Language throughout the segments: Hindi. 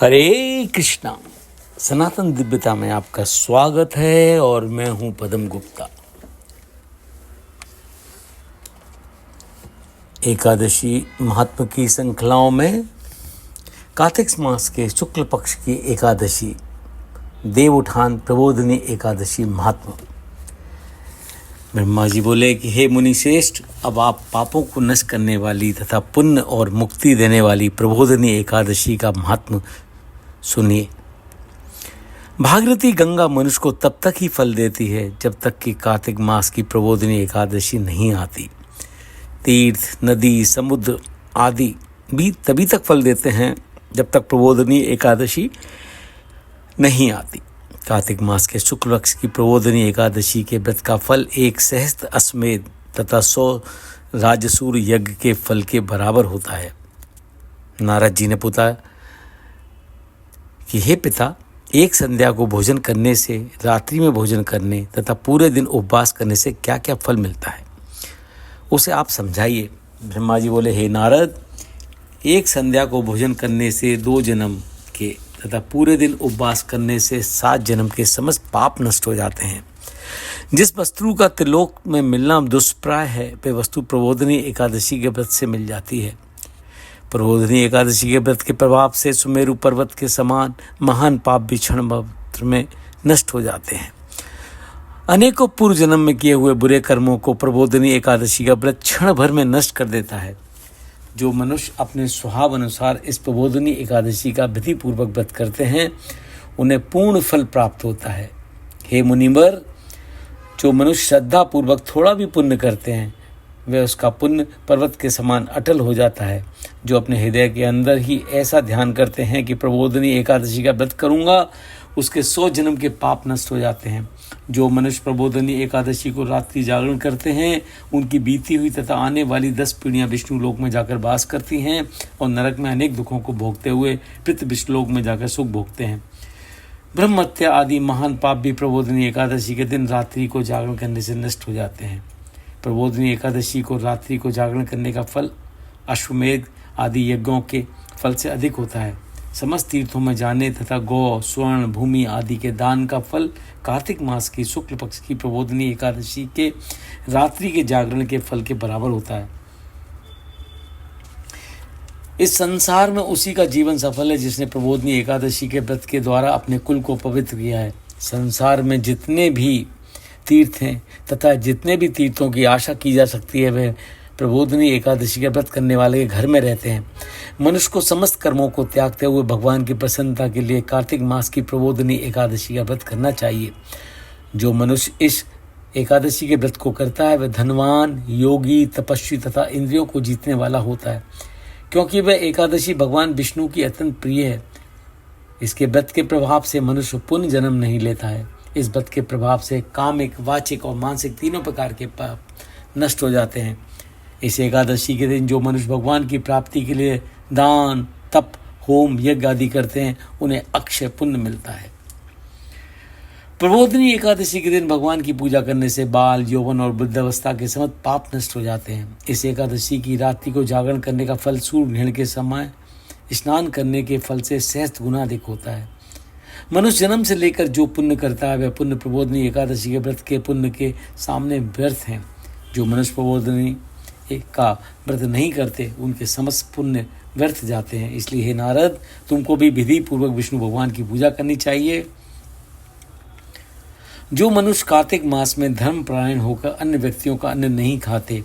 हरे कृष्णा। सनातन दिव्यता में आपका स्वागत है और मैं हूं पदम गुप्ता। एकादशी महात्मा की श्रृंखलाओं में कार्तिक मास के शुक्ल पक्ष की एकादशी देव उठान प्रबोधिनी एकादशी महात्मा। ब्रह्मा जी बोले कि हे मुनि श्रेष्ठ, अब आप पापों को नष्ट करने वाली तथा पुण्य और मुक्ति देने वाली प्रबोधिनी एकादशी का महात्मा सुनिए। भागीरथी गंगा मनुष्य को तब तक ही फल देती है जब तक कि कार्तिक मास की प्रबोधिनी एकादशी नहीं आती। तीर्थ, नदी, समुद्र आदि भी तभी तक फल देते हैं जब तक प्रबोधिनी एकादशी नहीं आती। कार्तिक मास के शुक्ल पक्ष की प्रबोधिनी एकादशी के व्रत का फल एक सहस्त्र अश्वमेध तथा 100 राजसूर यज्ञ के फल के बराबर होता है। नारद जी ने पूछा कि हे पिता, एक संध्या को भोजन करने से, रात्रि में भोजन करने तथा पूरे दिन उपवास करने से क्या क्या फल मिलता है, उसे आप समझाइए। ब्रह्मा जी बोले, हे नारद, एक संध्या को भोजन करने से 2 जन्म के तथा पूरे दिन उपवास करने से 7 जन्म के समस्त पाप नष्ट हो जाते हैं। जिस वस्तु का त्रिलोक में मिलना दुष्प्राय है, वह वस्तु प्रबोधिनी एकादशी के व्रत से मिल जाती है। प्रबोधिनी एकादशी के व्रत के प्रभाव से सुमेरु पर्वत के समान महान पाप भी क्षण मात्र में नष्ट हो जाते हैं। अनेकों पूर्व जन्म में किए हुए बुरे कर्मों को प्रबोधिनी एकादशी का व्रत क्षण भर में नष्ट कर देता है। जो मनुष्य अपने स्वभाव अनुसार इस प्रबोधिनी एकादशी का विधि पूर्वक व्रत करते हैं, उन्हें पूर्ण फल प्राप्त होता है। हे मुनिवर, जो मनुष्य श्रद्धा पूर्वक थोड़ा भी पुण्य करते हैं, वह उसका पुण्य पर्वत के समान अटल हो जाता है। जो अपने हृदय के अंदर ही ऐसा ध्यान करते हैं कि प्रबोधिनी एकादशी का व्रत करूंगा, उसके 100 जन्म के पाप नष्ट हो जाते हैं। जो मनुष्य प्रबोधिनी एकादशी को रात्रि जागरण करते हैं, उनकी बीती हुई तथा आने वाली 10 पीढ़ियां विष्णु लोक में जाकर वास करती हैं और नरक में अनेक दुखों को भोगते हुए पितृ विष्णु लोक में जाकर सुख भोगते हैं। ब्रह्म हत्या आदि महान पाप भी प्रबोधिनी एकादशी के दिन रात्रि को जागरण करने से नष्ट हो जाते हैं। प्रबोधिनी एकादशी को रात्रि को जागरण करने का फल अश्वमेध आदि यज्ञों के फल से अधिक होता है। समस्त तीर्थों में जाने तथा गौ, स्वर्ण, भूमि आदि के दान का फल कार्तिक मास की शुक्ल पक्ष की प्रबोधिनी एकादशी के रात्रि के जागरण के फल के बराबर होता है। इस संसार में उसी का जीवन सफल है जिसने प्रबोधिनी एकादशी के व्रत के द्वारा अपने कुल को पवित्र किया है। संसार में जितने भी तीर्थ हैं तथा जितने भी तीर्थों की आशा की जा सकती है, वह प्रबोधिनी एकादशी के व्रत करने वाले के घर में रहते हैं। मनुष्य को समस्त कर्मों को त्यागते हुए भगवान की प्रसन्नता के लिए कार्तिक मास की प्रबोधिनी एकादशी का व्रत करना चाहिए। जो मनुष्य इस एकादशी के व्रत को करता है, वह धनवान, योगी, तपस्वी तथा इंद्रियों को जीतने वाला होता है, क्योंकि वह एकादशी भगवान विष्णु की अत्यंत प्रिय है। इसके व्रत के प्रभाव से मनुष्य पुण्य जन्म नहीं लेता है। इस व्रत के प्रभाव से कामिक, वाचिक और मानसिक तीनों प्रकार के पाप नष्ट हो जाते हैं। इस एकादशी के दिन जो मनुष्य भगवान की प्राप्ति के लिए दान, तप, होम, यज्ञ आदि करते हैं, उन्हें अक्षय पुण्य मिलता है। प्रबोधिनी एकादशी के दिन भगवान की पूजा करने से बाल, यौवन और वृद्धावस्था के समस्त पाप नष्ट हो जाते हैं। इस एकादशी की रात्रि को जागरण करने का फल सूर्य ग्रहण के समय स्नान करने के फल से सहस्त्र गुना अधिक होता है। मनुष्य जन्म से लेकर जो पुण्य करता है, वह पुण्य प्रबोधिनी एकादशी के व्रत के पुण्य के सामने व्यर्थ हैं। जो मनुष्य प्रबोधिनी का व्रत नहीं करते, उनके समस्त पुण्य व्यर्थ जाते हैं। इसलिए हे नारद, तुमको भी विधि पूर्वक विष्णु भगवान की पूजा करनी चाहिए। जो मनुष्य कार्तिक मास में धर्मपरायण होकर अन्य व्यक्तियों का अन्न नहीं खाते,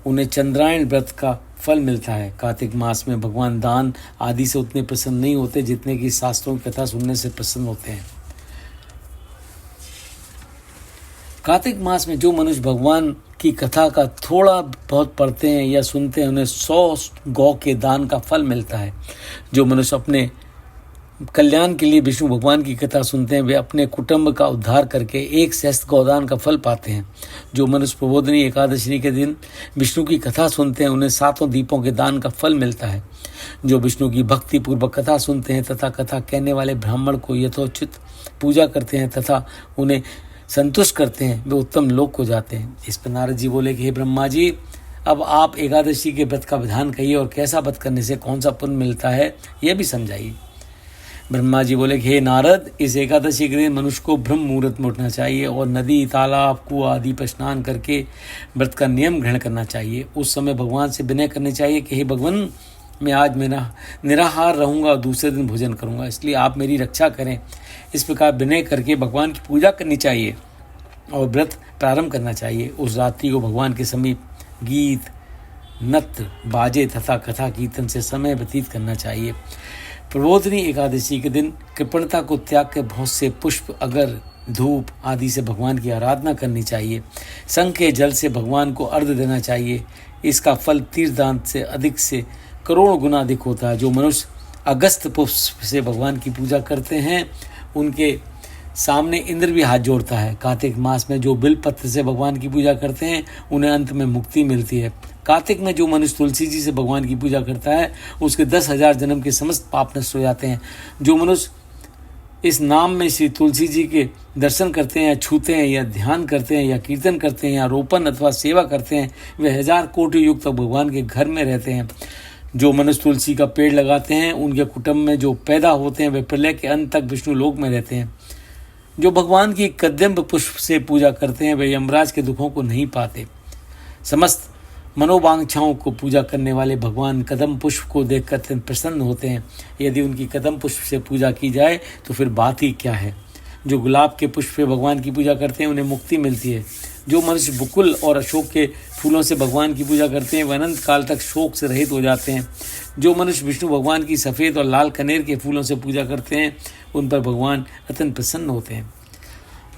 उन्हें चंद्रायण व्रत का फल मिलता है। कार्तिक मास में भगवान दान आदि से उतने प्रसन्न नहीं होते जितने कि शास्त्रों की कथा सुनने से प्रसन्न होते हैं। कार्तिक मास में जो मनुष्य भगवान की कथा का थोड़ा बहुत पढ़ते हैं या सुनते हैं, उन्हें 100 गौ के दान का फल मिलता है। जो मनुष्य अपने कल्याण के लिए विष्णु भगवान की कथा सुनते हैं, वे अपने कुटुंब का उद्धार करके 1 सहस्त्र गौदान का फल पाते हैं। जो मनुष्य प्रबोधिनी एकादशी के दिन विष्णु की कथा सुनते हैं, उन्हें 7 दीपों के दान का फल मिलता है। जो विष्णु की भक्ति पूर्वक कथा सुनते हैं तथा कथा कहने वाले ब्राह्मण को यथोचित पूजा करते हैं तथा उन्हें संतुष्ट करते हैं, वे उत्तम लोक को जाते हैं। इस पर नारद जी बोले कि हे ब्रह्मा जी, अब आप एकादशी के व्रत का विधान कहिए और कैसा व्रत करने से कौन सा पुण्य मिलता है, यह भी समझाइए। ब्रह्मा जी बोले कि हे नारद, इस एकादशी के दिन मनुष्य को ब्रह्म मुहूर्त में उठना चाहिए और नदी, तालाब, कुआं आदि पर स्नान करके व्रत का नियम ग्रहण करना चाहिए। उस समय भगवान से विनय करनी चाहिए कि हे भगवान, मैं आज मेरा निराहार रहूंगा और दूसरे दिन भोजन करूंगा, इसलिए आप मेरी रक्षा करें। इस प्रकार विनय करके भगवान की पूजा करनी चाहिए और व्रत प्रारंभ करना चाहिए। उस रात्रि को भगवान के समीप गीत, नृत्य, बाजे तथा कथा कीर्तन से समय व्यतीत करना चाहिए। प्रबोधिनी एकादशी के दिन कृपणता को त्याग कर बहुत से पुष्प, अगर, धूप आदि से भगवान की आराधना करनी चाहिए। शंख के जल से भगवान को अर्घ्य देना चाहिए। इसका फल तीर्थदान से करोड़ गुना अधिक होता है। जो मनुष्य अगस्त पुष्प से भगवान की पूजा करते हैं उनके सामने इंद्र भी हाथ जोड़ता है। कार्तिक मास में जो बिल पत्र से भगवान की पूजा करते हैं उन्हें अंत में मुक्ति मिलती है। कार्तिक में जो मनुष्य तुलसी जी से भगवान की पूजा करता है उसके 10,000 जन्म के समस्त पाप नष्ट हो जाते हैं। जो मनुष्य इस नाम में श्री तुलसी जी के दर्शन करते हैं, या छूते हैं, या ध्यान करते हैं, या कीर्तन करते हैं, या रोपण अथवा सेवा करते हैं, वे 1000 कोटि युग तक भगवान के घर में रहते हैं। जो मनुष्य तुलसी का पेड़ लगाते हैं उनके कुटुंब में जो पैदा होते हैं वे प्रलय के अंत तक विष्णु लोक में रहते हैं। जो भगवान की कदम्ब पुष्प से पूजा करते हैं वे यमराज के दुखों को नहीं पाते। समस्त मनोवांछाओं को पूजा करने वाले भगवान कदम पुष्प को देखकर अत्यंत प्रसन्न होते हैं। यदि उनकी कदम पुष्प से पूजा की जाए तो फिर बात ही क्या है। जो गुलाब के पुष्प से भगवान की पूजा करते हैं उन्हें मुक्ति मिलती है। जो मनुष्य बुकुल और अशोक के फूलों से भगवान की पूजा करते हैं वह अनंत काल तक शोक से रहित हो जाते हैं। जो मनुष्य विष्णु भगवान की सफ़ेद और लाल कनेर के फूलों से पूजा करते हैं उन पर भगवान अत्यंत प्रसन्न होते हैं।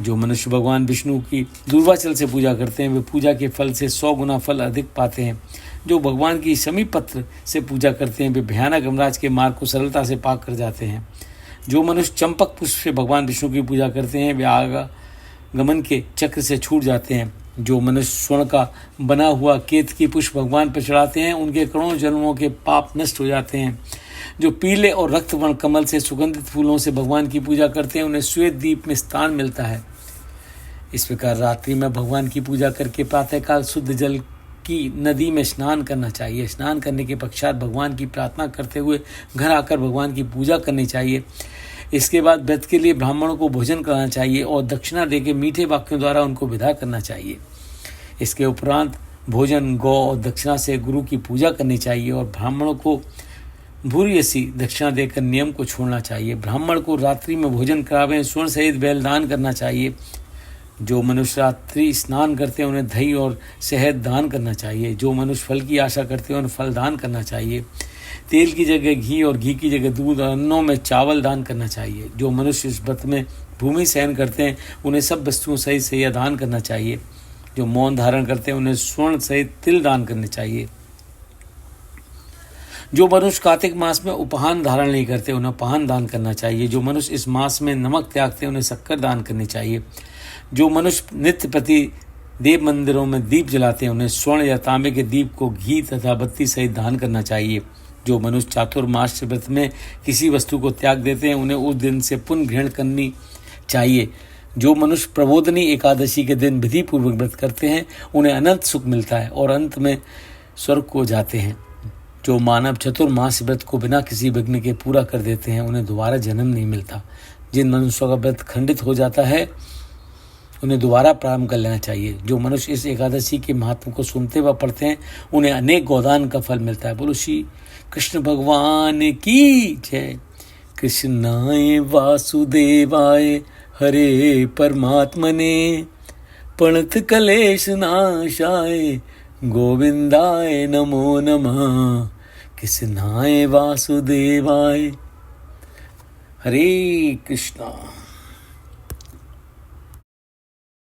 जो मनुष्य भगवान विष्णु की दूर्वाचल से पूजा करते हैं वे पूजा के फल से 100 गुना फल अधिक पाते हैं। जो भगवान की शमी पत्र से पूजा करते हैं वे भयानक यमराज के मार्ग को सरलता से पार कर जाते हैं। जो मनुष्य चंपक पुष्प से भगवान विष्णु की पूजा करते हैं वे आगमन के चक्र से छूट जाते हैं। जो मनुष्य स्वर्ण का बना हुआ केतकी पुष्प भगवान पर चढ़ाते हैं उनके करोड़ों जन्मों के पाप नष्ट हो जाते हैं। जो पीले और रक्तवर्ण कमल से सुगंधित फूलों से भगवान की पूजा करते हैं उन्हें श्वेत दीप में स्थान मिलता है। इस प्रकार रात्रि में भगवान की पूजा करके प्रातःकाल शुद्ध जल की नदी में स्नान करना चाहिए। स्नान करने के पश्चात भगवान की प्रार्थना करते हुए घर आकर भगवान की पूजा करनी चाहिए। इसके बाद व्रत के लिए ब्राह्मणों को भोजन कराना चाहिए और दक्षिणा देके मीठे वाक्यों द्वारा उनको विदा करना चाहिए। इसके उपरांत भोजन, गौ और दक्षिणा से गुरु की पूजा करनी चाहिए और ब्राह्मणों को भूरी सी दक्षिणा देकर नियम को छोड़ना चाहिए। ब्राह्मण को रात्रि में भोजन करावे, स्वर्ण सहित बैल दान करना चाहिए। जो मनुष्य रात्रि स्नान करते हैं उन्हें दही और शहद दान करना चाहिए। जो मनुष्य फल की आशा करते हैं उन्हें फल दान करना चाहिए। तेल की जगह घी और घी की जगह दूध और अन्नों में चावल दान करना चाहिए। जो मनुष्य इस व्रत में भूमि सहन करते हैं उन्हें सब वस्तुओं सहित सैया दान करना चाहिए। जो मौन धारण करते हैं उन्हें स्वर्ण सहित तिल दान करने चाहिए। जो मनुष्य कार्तिक मास में उपहान धारण नहीं करते उन्हें उपहान दान करना चाहिए। जो मनुष्य इस मास में नमक त्यागते हैं उन्हें शक्कर दान करनी चाहिए। जो मनुष्य नित्य प्रति देव मंदिरों में दीप जलाते हैं उन्हें स्वर्ण या तांबे के दीप को घी तथा बत्ती सहित दान करना चाहिए। जो मनुष्य चातुर्मास व्रत में किसी वस्तु को त्याग देते हैं उन्हें उस दिन से पुनः ग्रहण करनी चाहिए। जो मनुष्य प्रबोधिनी एकादशी के दिन विधि पूर्वक व्रत करते हैं उन्हें अनंत सुख मिलता है और अंत में स्वर्ग को जाते हैं। जो मानव चतुर्मास व्रत को बिना किसी विघ्न के पूरा कर देते हैं उन्हें दोबारा जन्म नहीं मिलता। जिन मनुष्यों का व्रत खंडित हो जाता है उन्हें दोबारा प्रारंभ कर लेना चाहिए। जो मनुष्य इस एकादशी के महत्व को सुनते व पढ़ते हैं उन्हें अनेक गोदान का फल मिलता है। बोलो श्री कृष्ण भगवान की जय। कृष्णाय वासुदेवाय हरे परमात्मने प्रणत क्लेश नाशाय गोविंदाय नमो नमः। कृष्णाय वासुदेवाय। हरे कृष्णा।